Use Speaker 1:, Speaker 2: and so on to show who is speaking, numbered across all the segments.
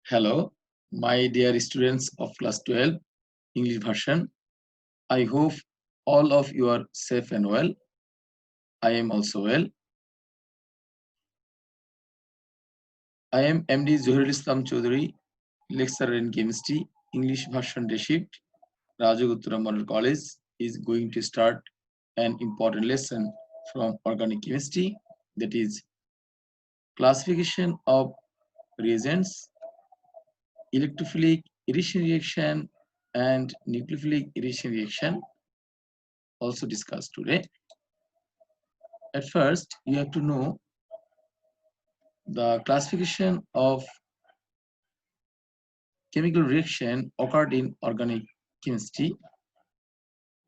Speaker 1: Hello, my dear students of class 12 English version. I hope all of you are safe and well. I am also well. I am MD Zohirul Islam Choudhury, lecturer in chemistry, English version day shift. Rajaguttura Model College is going to start an important lesson from organic chemistry, that is classification of reagents, electrophilic addition reaction and nucleophilic addition reaction, also discussed today. At first, you have to know the classification of chemical reaction occurred in organic chemistry.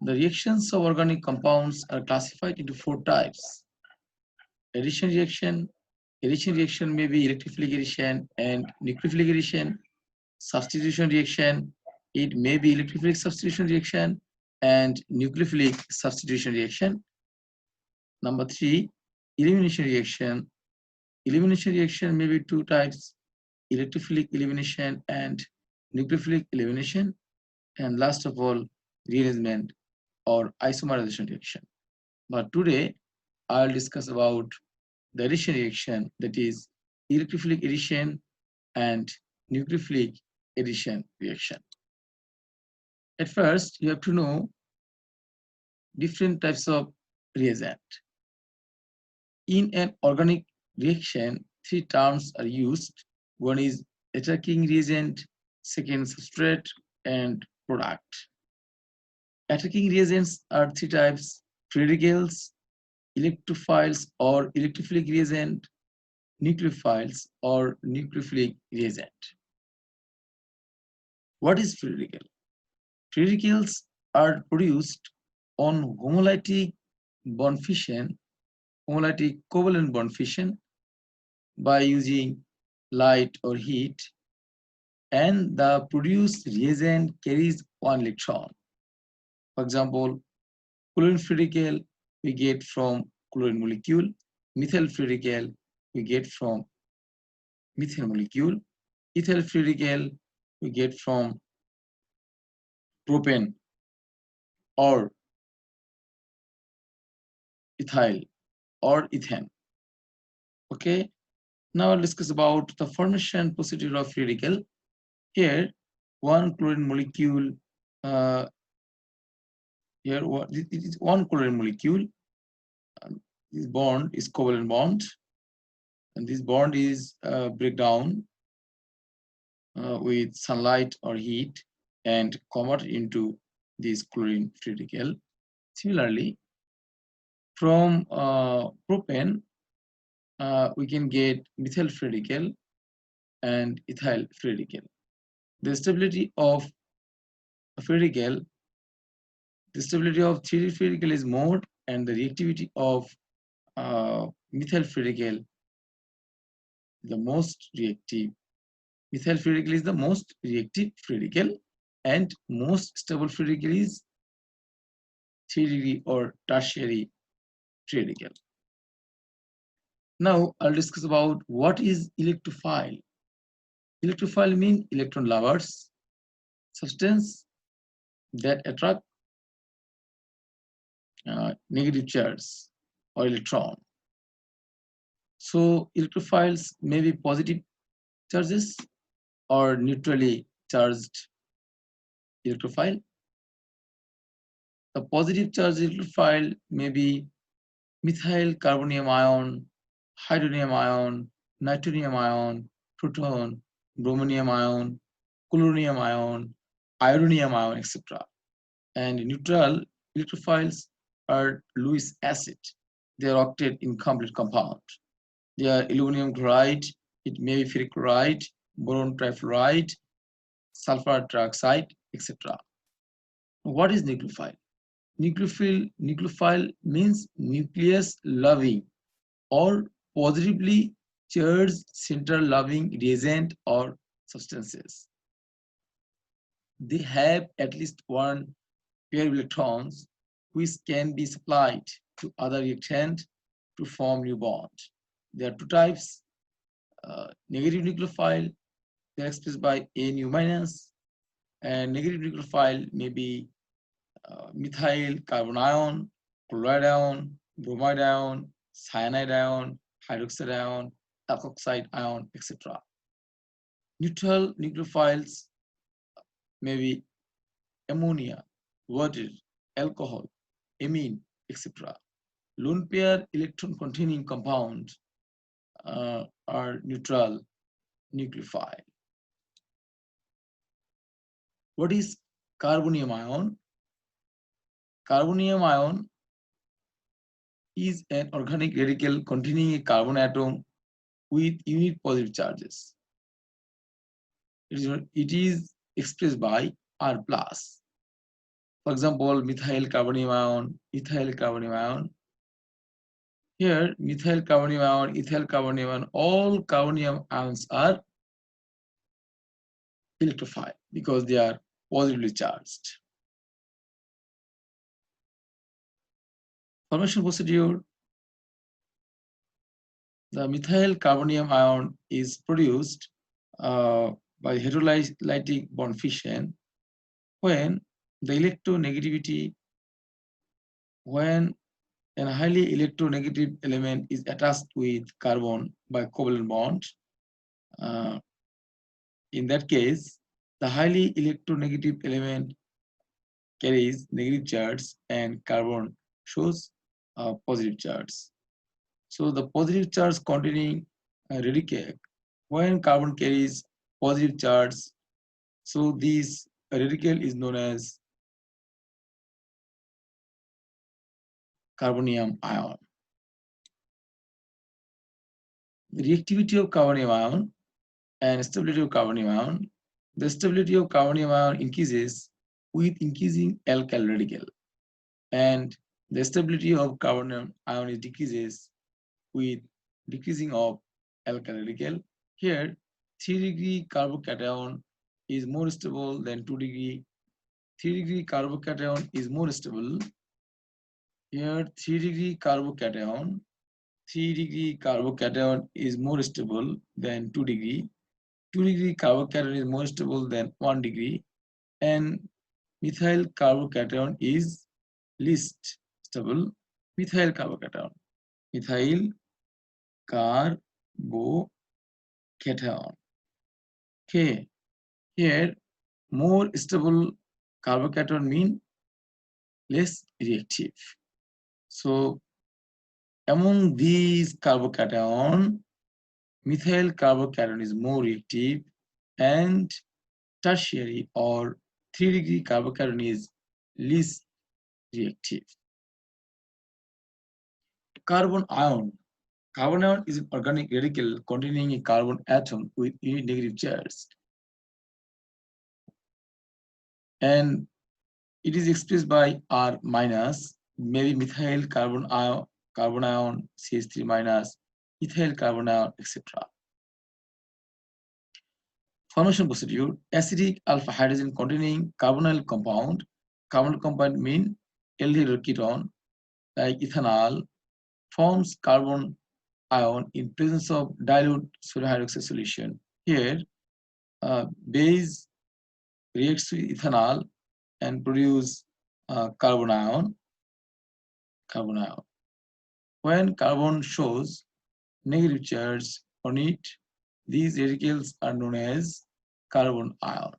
Speaker 1: The reactions of organic compounds are classified into four types. Addition reaction. Addition reaction may be electrophilic addition and nucleophilic addition. Substitution reaction. It may be electrophilic substitution reaction and nucleophilic substitution reaction. Number three, elimination reaction. Elimination reaction may be two types, electrophilic elimination and nucleophilic elimination. And last of all, rearrangement or isomerization reaction. But today, I'll discuss about the addition reaction, that is electrophilic addition and nucleophilic addition reaction. At first, you have to know different types of reagent. In an organic reaction, three terms are used. One is attacking reagent, second substrate, and product. Attacking reagents are three types: free radicals, electrophiles or electrophilic reagent, nucleophiles or nucleophilic reagent. What is free radical? Free radicals are produced on homolytic bond fission, homolytic covalent bond fission by using light or heat, and the produced reagent carries one electron. For example, chlorine free radical we get from chlorine molecule, methyl free radical we get from methyl molecule, ethyl free radical we get from propane or ethyl or ethane. Okay, now I'll discuss about the formation procedure of free radical. Here, one chlorine molecule, it is one chlorine molecule. This bond is covalent bond, and this bond is breakdown with sunlight or heat and convert into this chlorine free radical. Similarly, from propane, we can get methyl free radical and ethyl free radical. The stability of a free radical, the stability of 3D free radical is more, and the reactivity of methyl free radical, the most reactive. Methyl free radical is the most reactive free radical, and most stable free radical is 3 degree or tertiary free radical. Now I'll discuss about what is electrophile. Electrophile mean electron lovers, substance that attract negative charge or electron. So electrophiles may be positive charges or neutrally charged electrophile. The positive charged electrophile may be methyl carbonium ion, hydronium ion, nitronium ion, proton, bromonium ion, polonium ion, ionium ion, etc. And neutral electrophiles are Lewis acid. They are octet incomplete compound. They are aluminum chloride, it may be ferric chloride, boron trifluoride, sulfur trioxide, etc. What is nucleophile? Nucleophile means nucleus loving or positively charged center loving reagent or substances. They have at least one pair of electrons which can be supplied to other reactant to form new bond. There are two types, negative nucleophile They're expressed by Nu minus, and negative nucleophile may be methyl carbon ion, chloride ion, bromide ion, cyanide ion, hydroxide ion, alkoxide ion, etc. Neutral nucleophiles may be ammonia, water, alcohol, amine, etc. Lone pair electron containing compound are neutral nucleophile. What is carbonium ion? Carbonium ion is an organic radical containing a carbon atom with unit positive charges. It is expressed by R plus. For example, methyl carbonium ion, ethyl carbonium ion. Here, methyl carbonium ion, ethyl carbonium ion, all carbonium ions are electrophile because they are positively charged. Formation procedure. The methyl carbonium ion is produced by heterolytic bond fission when the electronegativity, when a highly electronegative element is attached with carbon by covalent bond. In that case, the highly electronegative element carries negative charge and carbon shows positive charge. So the positive charge containing radical, when carbon carries positive charge, so this radical is known as carbonium ion. The reactivity of carbonium ion and stability of carbonium ion. The stability of carbonium ion increases with increasing alkyl radical, and the stability of carbonium ion is decreases with decreasing of alkyl radical. Here, 3-degree carbocation is more stable than 2-degree. 3-degree carbocation is more stable. Here, 3-degree carbocation, 3-degree carbocation is more stable than 2-degree. 2-degree carbocation is more stable than 1-degree, and methyl carbocation is least stable. Methyl carbocation. Methyl carbocation. Okay, here more stable carbocation mean less reactive. So among these carbocation, methyl carbocation is more reactive, and tertiary or 3-degree carbocation is least reactive. Carbon ion. Carbon ion is an organic radical containing a carbon atom with unit negative charge, and it is expressed by R minus, maybe methyl carbon ion, CH3 minus, ethyl carbon ion, etc. Formation procedure: acidic alpha hydrogen containing carbonyl compound. Carbonyl compound mean aldehyde ketone like ethanol forms carbon ion in presence of dilute sodium hydroxide solution. Here, base reacts with ethanol and produce carbon ion. When carbon shows negative charge on it, these radicals are known as carbon ion.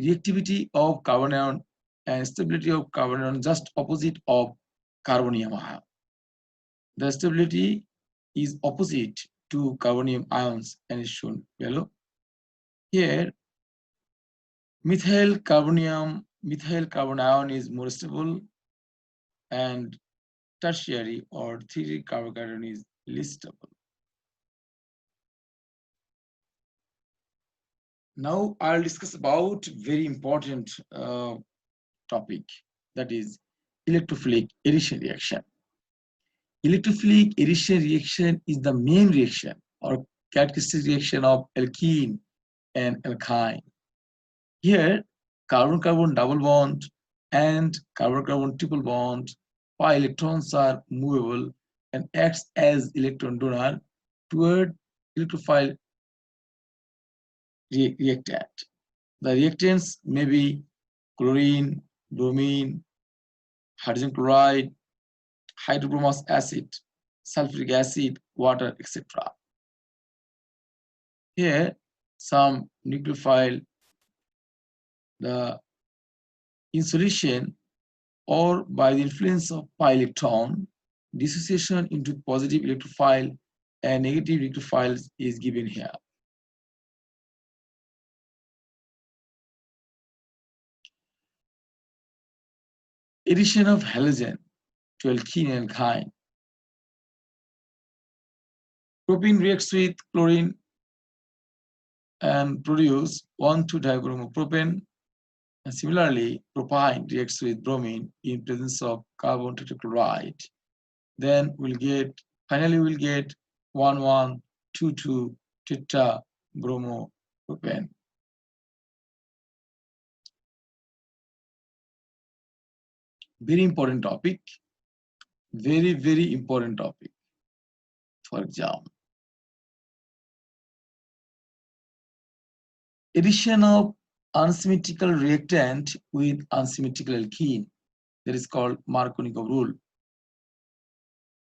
Speaker 1: Reactivity of carbon ion and stability of carbon ion just opposite of carbonium ion. The stability is opposite to carbonium ions and is shown below. Here, methyl carbon ion is more stable, and tertiary or 3-degree carbocation is least stable. Now I'll discuss about very important topic, that is electrophilic addition reaction. Electrophilic addition reaction is the main reaction or characteristic reaction of alkene and alkyne. Here, carbon-carbon double bond and carbon-carbon triple bond, pi electrons are movable and acts as electron donor toward electrophile reactant. The reactants may be chlorine, bromine, hydrogen chloride, hydrobromous acid, sulfuric acid, water, etc. Here, some nucleophile, the in solution or by the influence of pi electron, dissociation into positive electrophile and negative electrophiles is given here. Addition of halogen to alkene and alkyne. Propene reacts with chlorine and produce 1,2-dibromopropane. And similarly, propyne reacts with bromine in presence of carbon tetrachloride. Then finally we'll get 1,1,2,2 tetrabromopropan. Very important topic. Very, very important topic for exam. Addition of unsymmetrical reactant with unsymmetrical alkene. That is called Markovnikov rule.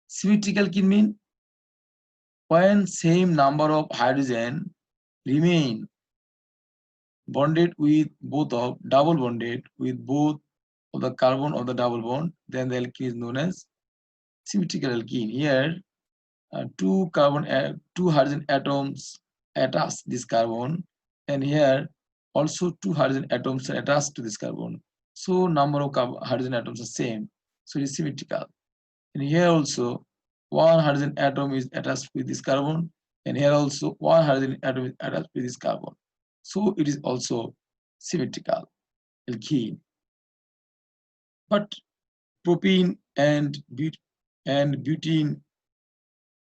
Speaker 1: Symmetrical alkene means when same number of hydrogen remain bonded with both of double bonded with both of the carbon of the double bond, then the alkene is known as symmetrical alkene. Here, two hydrogen atoms attach this carbon, and here also two hydrogen atoms are attached to this carbon. So number of hydrogen atoms are same. So it is symmetrical. And here also one hydrogen atom is attached with this carbon, and here also one hydrogen atom is attached with this carbon. So it is also symmetrical alkene. But propene and butene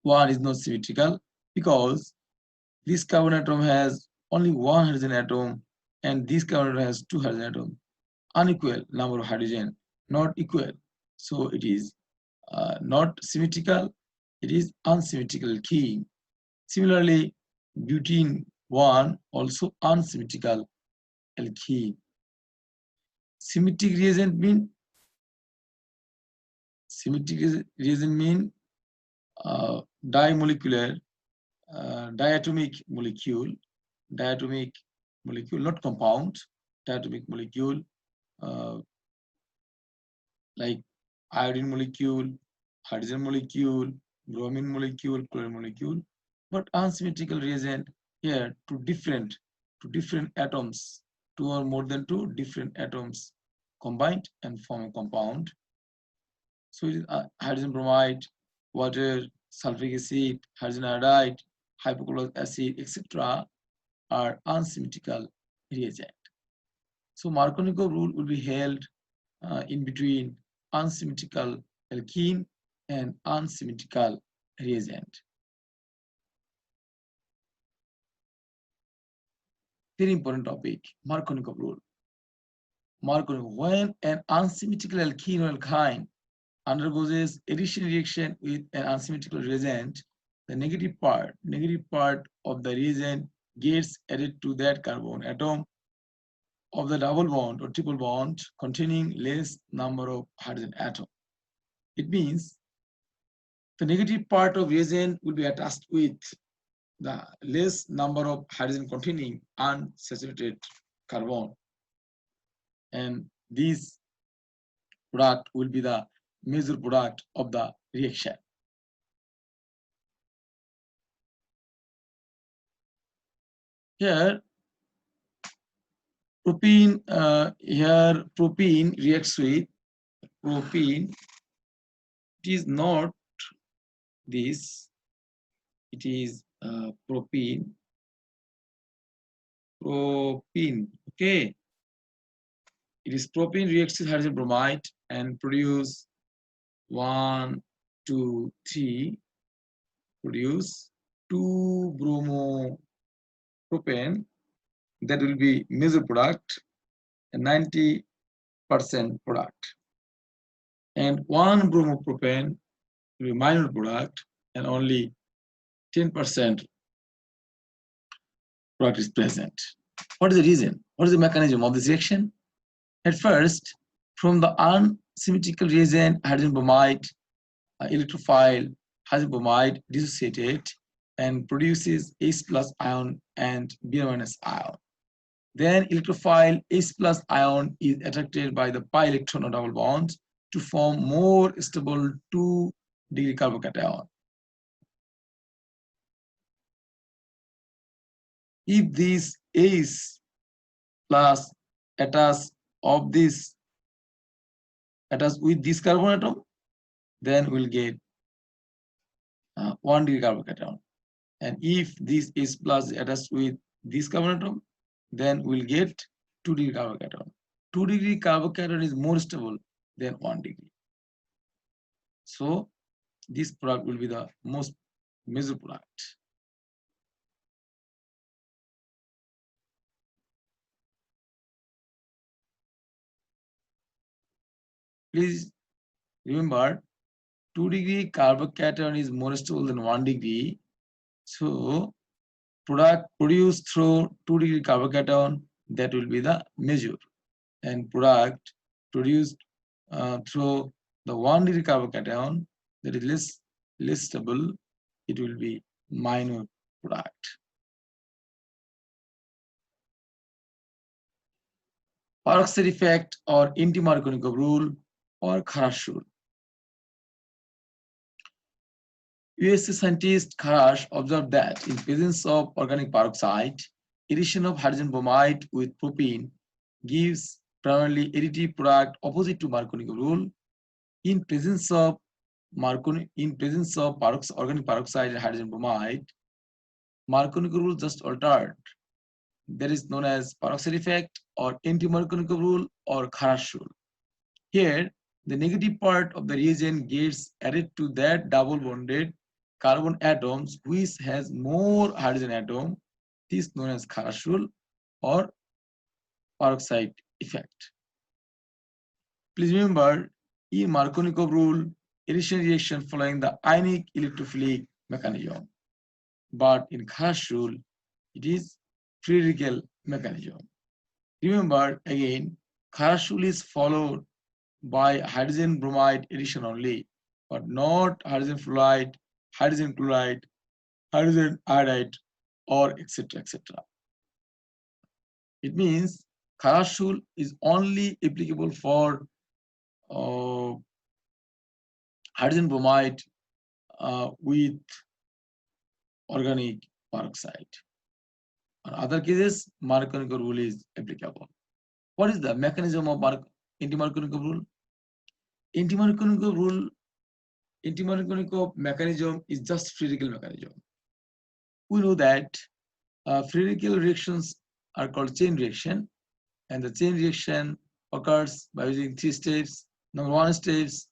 Speaker 1: one is not symmetrical because this carbon atom has only one hydrogen atom and this carbon atom has two hydrogen atoms. Unequal number of hydrogen, not equal. So it is not symmetrical, it is unsymmetrical alkene. Similarly, butene 1 also unsymmetrical alkene. Symmetric reagent mean dimolecular, diatomic molecule, not compound, diatomic molecule, like iodine molecule, hydrogen molecule, bromine molecule, chlorine molecule, but unsymmetrical reagent here to different atoms, two or more than two different atoms combined and form a compound. So it is hydrogen bromide, water, sulfuric acid, hydrogen iodide, hypochlorous acid, etc. are unsymmetrical reagent. So Markovnikov rule will be held in between unsymmetrical alkene and unsymmetrical reagent. Very important topic, Markovnikov rule. Markovnikov, when an unsymmetrical alkene or alkyne undergoes addition reaction with an unsymmetrical reagent, the negative part of the reagent gets added to that carbon atom of the double bond or triple bond containing less number of hydrogen atoms. It means the negative part of reagent will be attached with the less number of hydrogen containing unsaturated carbon, and this product will be the major product of the reaction. Here propene reacts with propene. It is not this, it is propene, okay. It is propene reacts with hydrogen bromide and produce 1, 2, 3, produce 2-bromopropane. That will be major product and 90% product. And 1-bromopropane will be minor product and only 10% product is present. What is the reason? What is the mechanism of this reaction? At first, from the unsymmetrical reagent hydrogen bromide electrophile hydrogen bromide dissociated and produces H plus ion and B minus ion. Then electrophile H plus ion is attracted by the pi electron or double bond to form more stable 2-degree carbocation. If this H plus attach with this carbon atom, then we'll get 1-degree carbocation. And if this H plus is attached with this carbon atom, then we'll get 2-degree carbocation. 2-degree carbocation is more stable than 1 degree. So this product will be the most major product. Please remember, 2-degree carbocation is more stable than 1 degree. So product produced through 2-degree carbocation, that will be the major, and product produced through the 1-degree carbocation, that is less stable, it will be minor product. Peroxide effect or anti-Markovnikov rule or Kharash rule. USA scientist Kharash observed that in presence of organic peroxide, addition of hydrogen bromide with propene gives primarily additive product opposite to Markovnikov rule. In presence of organic peroxide and hydrogen bromide, Markovnikov rule just altered. That is known as peroxide effect or anti-Markovnikov rule or Kharash rule. Here, the negative part of the reagent gets added to that double bonded carbon atoms which has more hydrogen atom. This is known as Kharash rule or peroxide effect. Please remember, in Markovnikov rule, addition reaction following the ionic electrophilic mechanism. But in Kharash rule, it is free radical mechanism. Remember again, Kharash rule is followed by hydrogen bromide addition only, but not hydrogen fluoride, hydrogen chloride, hydrogen iodide, or etc. etc. It means Kharash rule is only applicable for hydrogen bromide with organic peroxide. In other cases, Markovnikov rule is applicable. What is the mechanism of anti-Markovnikov rule? Anti-Markovnikov mechanism is just free radical mechanism. We know that free radical reactions are called chain reaction, and the chain reaction occurs by using 3 steps. Number 1 steps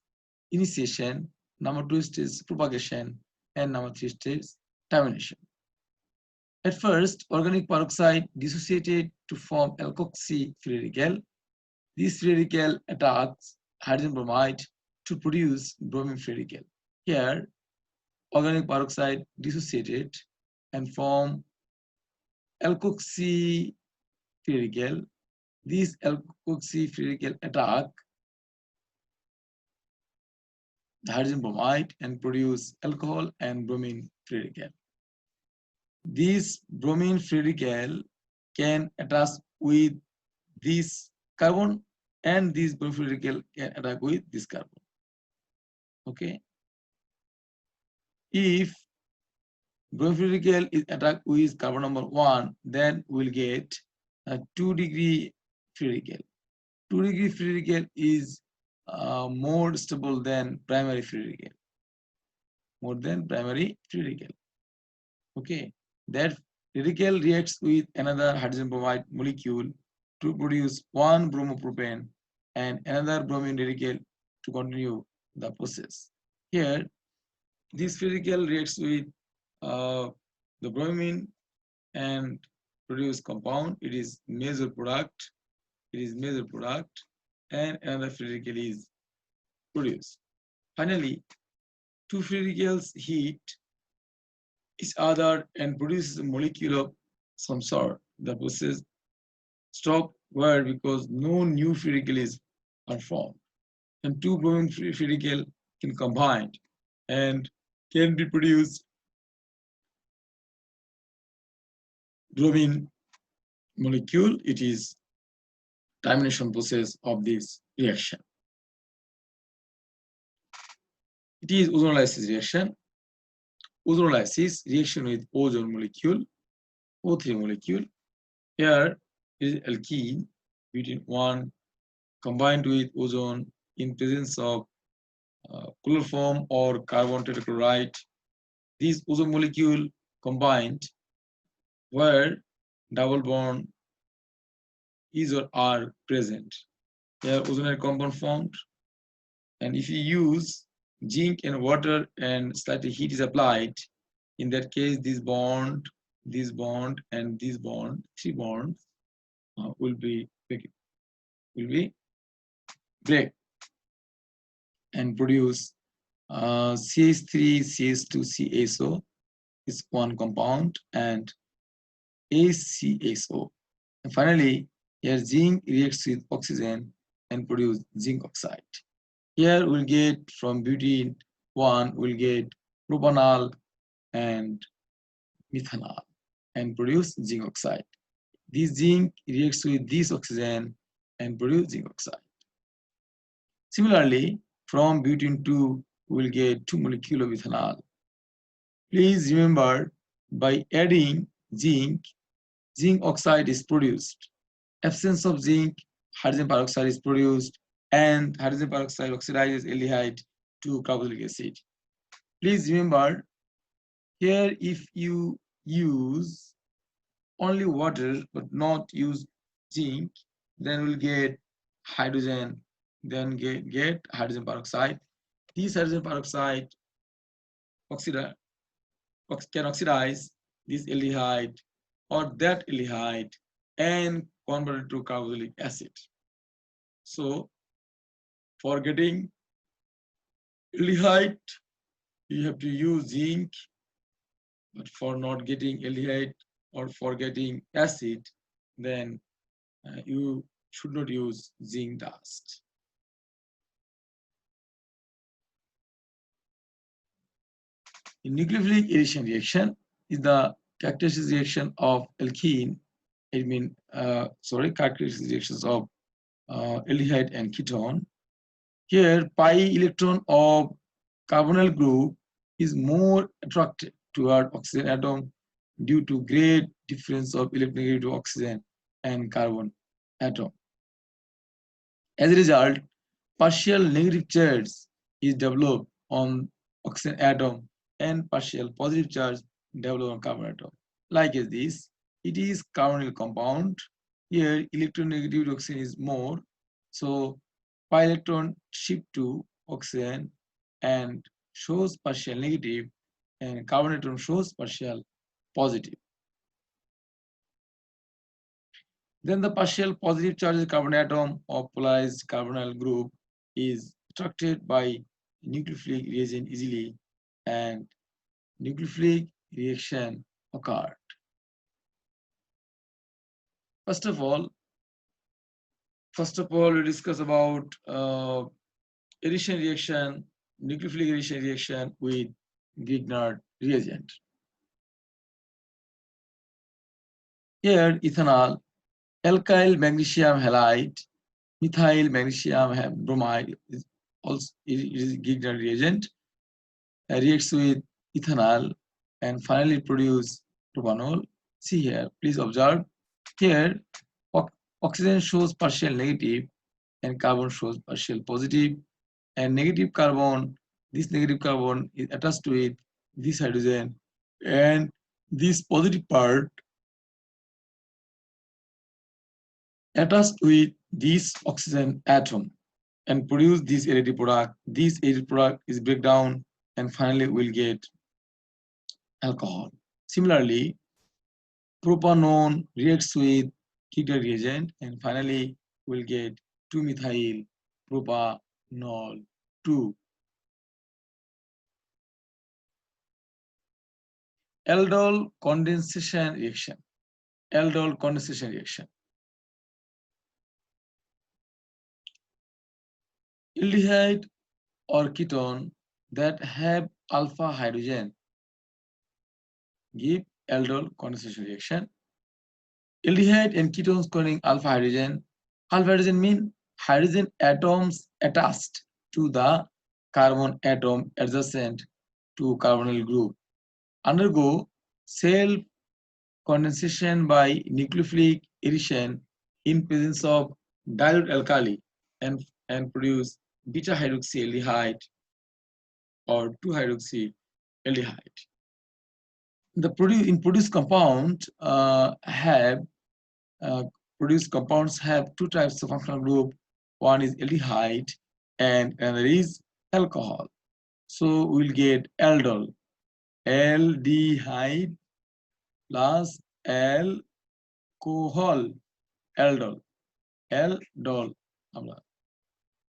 Speaker 1: initiation, number 2 steps propagation, and number 3 steps termination. At first, organic peroxide dissociated to form alkoxy free radical. This free radical attacks hydrogen bromide to produce bromine free radical. Here, organic peroxide dissociated and form alkoxy free radical. This alkoxy free radical attack the hydrogen bromide and produce alcohol and bromine free radical. This bromine free radical can attach with this carbon, and this bromine free radical can attack with this carbon. Okay. If bromine free radical is attacked with carbon number 1, then we'll get a 2-degree free radical. 2-degree free radical is more stable than primary free radical. More than primary free radical. Okay. That radical reacts with another hydrogen bromide molecule to produce one bromopropane and another bromine radical to continue the process. Here, this free radical reacts with the bromine and produce compound. It is major product. And another free radical is produced. Finally, 2 free radicals hit each other and produces a molecule of some sort. The process stop where because no new free radicals are formed. And two bromine free radical can combine and can be produced bromine molecule. It is termination process of this reaction. It is ozonolysis reaction. Ozonolysis reaction with ozone molecule, O3 molecule. Here is alkene between 1 combined with ozone in presence of chloroform or carbon tetrachloride. These ozone molecule combined where double bond is or are present. Here ozone compound formed, and if you use zinc and water and slightly heat is applied, in that case this bond, and this bond, three bonds will be break and produce CH3, CH2, CSO is one compound and ACSO. And finally, here zinc reacts with oxygen and produce zinc oxide. Here we'll get from butene 1, we'll get propanol and methanol and produce zinc oxide. This zinc reacts with this oxygen and produce zinc oxide. Similarly, from butene 2, we'll get 2 molecules of ethanol. Please remember, by adding zinc, zinc oxide is produced. Absence of zinc, hydrogen peroxide is produced, and hydrogen peroxide oxidizes aldehyde to carboxylic acid. Please remember, here if you use only water but not use zinc, then we'll get hydrogen, then get hydrogen peroxide. This hydrogen peroxide can oxidize this aldehyde or that aldehyde and convert it to carboxylic acid. So for getting aldehyde, you have to use zinc, but for not getting aldehyde or for getting acid, then you should not use zinc dust. In nucleophilic addition reaction is the characteristic reaction of alkene. Characteristic reactions of aldehyde and ketone. Here, pi electron of carbonyl group is more attracted toward oxygen atom due to great difference of electronegativity of oxygen and carbon atom. As a result, partial negative charge is developed on oxygen atom and partial positive charge developed on carbon atom. Like as this, it is carbonyl compound. Here, electronegativity oxygen is more, so pi electron shift to oxygen and shows partial negative, and carbon atom shows partial positive. Then the partial positive charged carbon atom of polarized carbonyl group is attracted by nucleophilic reagent easily, and nucleophilic reaction occurred. First of all, we discuss about addition reaction, nucleophilic addition reaction with Grignard reagent. Here, ethanol, alkyl magnesium halide, methyl magnesium bromide is also Grignard reagent, reacts with ethanol and finally produce propanol. See here, please observe. Here, oxygen shows partial negative and carbon shows partial positive, and negative carbon, this negative carbon is attached with this hydrogen, and this positive part attached with this oxygen atom and produce this additive product. This additive product is breakdown and finally we'll get alcohol. Similarly, propanone reacts with Grignard reagent and finally we'll get 2-methyl propanol 2. Aldol condensation reaction. aldol condensation reaction. Aldehyde or ketone that have alpha hydrogen give aldol condensation reaction. Aldehyde and ketones containing alpha hydrogen. Alpha hydrogen mean hydrogen atoms attached to the carbon atom adjacent to carbonyl group undergo self condensation by nucleophilic addition in presence of dilute alkali and produce beta hydroxyaldehyde or 2-hydroxyaldehyde. The produced compound produced compounds have two types of functional group. One is aldehyde and another is alcohol. So we'll get aldol, aldehyde plus alcohol, aldol, aldol আমরা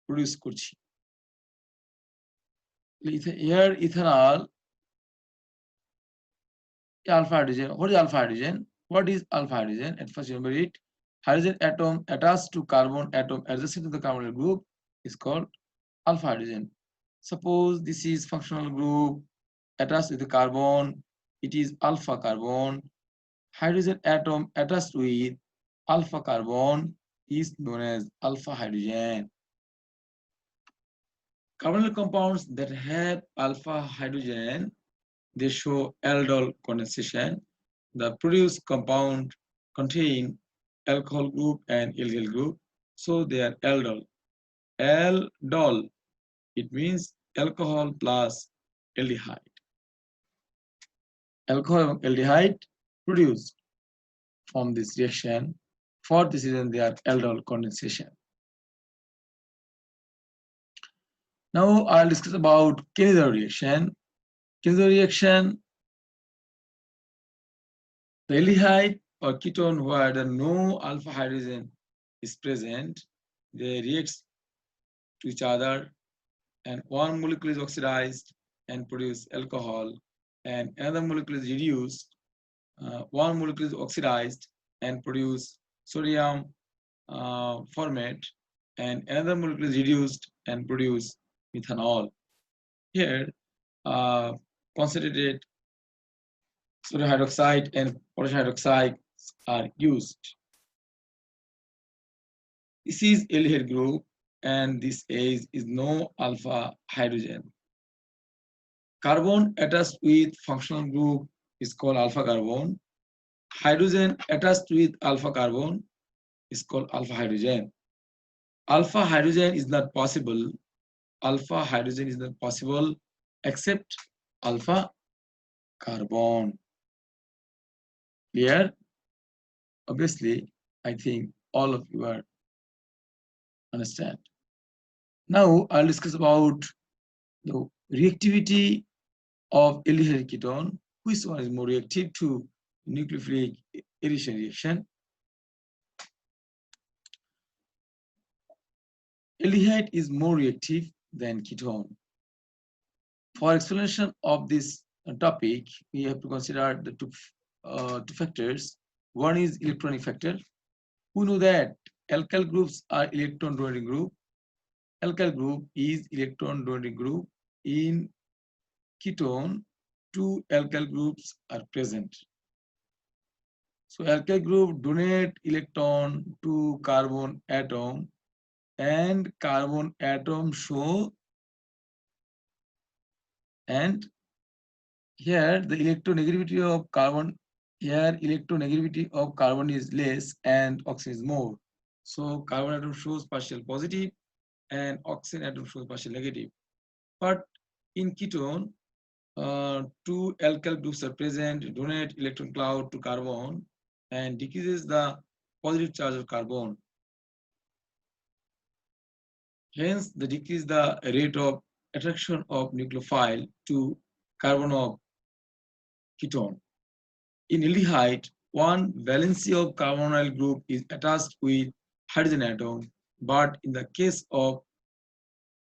Speaker 1: produce করছি। Here ethanol, alpha hydrogen. What is alpha hydrogen? What is alpha hydrogen? At first remember it. Hydrogen atom attached to carbon atom adjacent to the carbonyl group is called alpha hydrogen. Suppose this is functional group attached with the carbon, it is alpha carbon. Hydrogen atom attached with alpha carbon is known as alpha hydrogen. Carbonyl compounds that have alpha hydrogen, they show aldol condensation. The produced compound contain alcohol group and aldehyde group, so they are aldol. Aldol, it means alcohol plus aldehyde. Alcohol and aldehyde produced from this reaction. For this reason, they are aldol condensation. Now I'll discuss about Kenizer reaction. Kenizer reaction, the aldehyde or ketone where the no alpha hydrogen is present, they react to each other and one molecule is oxidized and produce alcohol and another molecule is reduced. One molecule is oxidized and produce sodium formate and another molecule is reduced and produce methanol. Here concentrated sodium hydroxide and potassium hydroxide are used. This is aldehyde group and this is no alpha hydrogen. Carbon attached with functional group is called alpha carbon. Hydrogen attached with alpha carbon is called alpha hydrogen. Alpha hydrogen is not possible. Alpha hydrogen is not possible except alpha carbon. Clear? Obviously, I think all of you are understand. Now I'll discuss about the reactivity of aldehyde ketone. Which one is more reactive to nucleophilic addition reaction? Aldehyde is more reactive than ketone. For explanation of this topic, we have to consider the two factors. One is electronic factor. We know that alkyl groups are electron donating group. Alkyl group is electron donating group. In ketone, two alkyl groups are present. So alkyl group donate electron to carbon atom and carbon atom show, and here the electronegativity of carbon, here electronegativity of carbon is less and oxygen is more. So carbon atom shows partial positive and oxygen atom shows partial negative. But in ketone, two alkyl groups are present, donate electron cloud to carbon and decreases the positive charge of carbon. Hence, they decrease the rate of attraction of nucleophile to carbon of ketone. In aldehyde, one valency of carbonyl group is attached with hydrogen atom, but in the case of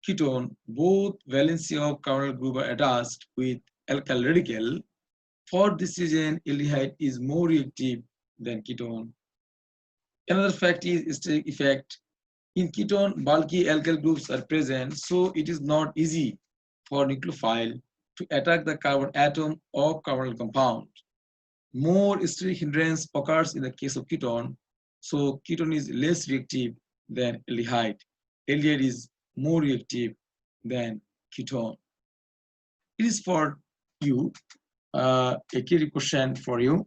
Speaker 1: ketone, both valency of carbonyl group are attached with alkyl radical. For this reason, aldehyde is more reactive than ketone. Another fact is steric effect. In ketone, bulky alkyl groups are present, so it is not easy for nucleophile to attack the carbon atom of carbonyl compound. More steric hindrance occurs in the case of ketone, so ketone is less reactive than aldehyde. Aldehyde is more reactive than ketone. It is for you a key question for you.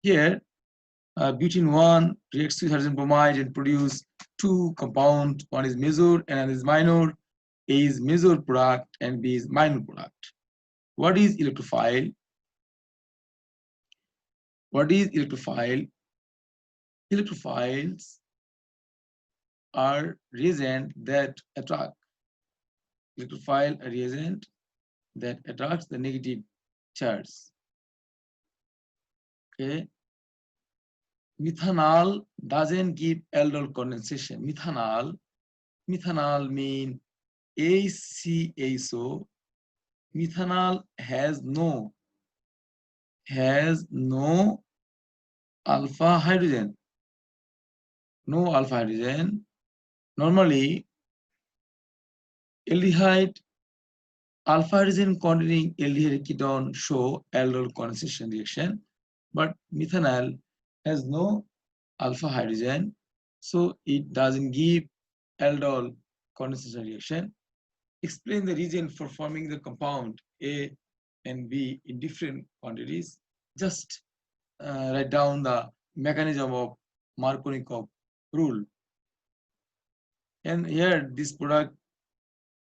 Speaker 1: Here, butene 1 reacts with hydrogen bromide and produce two compounds. One is major and another is minor. A is major product and B is minor product. What is electrophile? What is electrophile? Electrophiles are reagent that attract. Electrophile are reagent that attracts the negative charge. Okay. Methanol doesn't give aldol condensation. Methanol mean ACHO. Methanol has no alpha hydrogen. No alpha hydrogen. Normally, aldehyde, alpha hydrogen containing aldehyde ketone show aldol condensation reaction, but methanol has no alpha hydrogen, so it doesn't give aldol condensation reaction. Explain the reason for forming the compound A and B in different quantities. Just write down the mechanism of Markovnikov rule. And here this product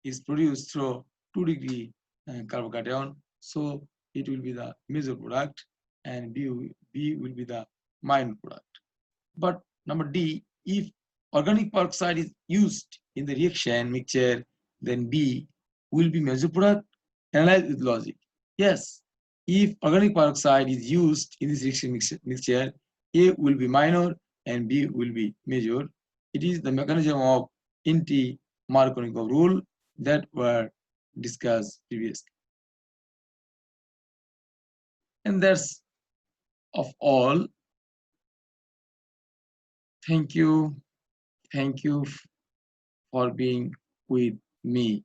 Speaker 1: is produced through 2-degree carbocation, so it will be the major product and B will be the minor product. But number D, if organic peroxide is used in the reaction mixture, then B will be major product. Analyze with logic. Yes, if organic peroxide is used in this reaction mixture, A will be minor and B will be major. It is the mechanism of anti-Markovnikov rule that were discussed previously. And that's of all. Thank you for being with me.